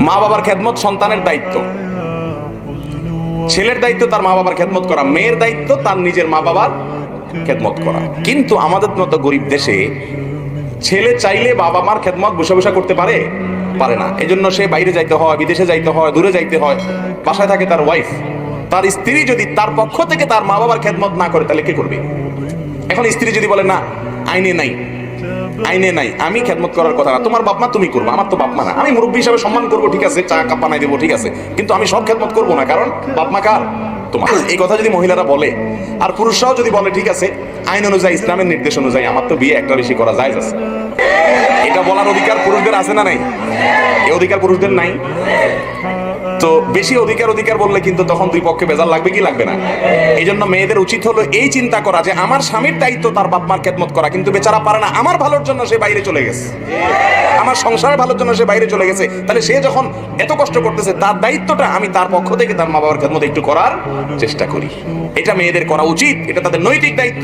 মা বাবার খেদমত সন্তানের দায়িত্ব। ছেলের দায়িত্ব তার মা বাবার খেদমত করা, মেয়ের দায়িত্ব তার নিজের মা বাবার খেদমত করা। কিন্তু আমাদের মতো গরিব দেশে ছেলে চাইলে বাবা মার খেদমত বসে বসে করতে পারে পারে না। এজন্য সে বাইরে যাইতে হয়, বিদেশে যাইতে হয়, দূরে যাইতে হয়। বাসায় থাকে তার ওয়াইফ, তার স্ত্রী যদি তার পক্ষ থেকে তার মা বাবার খেদমত না করে তাহলে কে করবে? এখন স্ত্রী যদি বলে না, আইনে নাই, আইনে নাই, আমি খেদমত করার কথা না, তোমার বাপ মা তুমি করবো, আমার তো বাপ মা না, আমি মুরব্বী হিসাবে সম্মান করবো, ঠিক আছে, চা কাপ বানাই দেবো, ঠিক আছে, কিন্তু আমি সব খেদমত করবো না, কারণ বাপ মা কার? তোমার। এই কথা যদি মহিলারা বলে আর পুরুষরাও যদি বলে ঠিক আছে, আইন অনুযায়ী, ইসলামের নির্দেশ অনুযায়ী আমার তো বিয়ে একটা বেশি করা যায় আছে, এটা বলার অধিকার পুরুষদের আছে না নাই? এই অধিকার পুরুষদের নাই। তো বেশি অধিকার বললে কিন্তু তখন দুই পক্ষে বেজার লাগবে কি লাগবে না? এই জন্য মেয়েদের উচিত হলো এই চিন্তা করা যে আমার স্বামীর দায়িত্ব তার বাপ মার খেদমত করা, কিন্তু বেচারা পারে না, আমার ভালোর জন্য সে বাইরে চলে গেছে, আমার সংসারের ভালোর জন্য সে বাইরে চলে গেছে, তাহলে সে যখন এত কষ্ট করতেছে তার দায়িত্বটা আমি তার পক্ষ থেকে তার মা বাবার খেদমত একটু করার চেষ্টা করি। এটা মেয়েদের করা উচিত, এটা তাদের নৈতিক দায়িত্ব।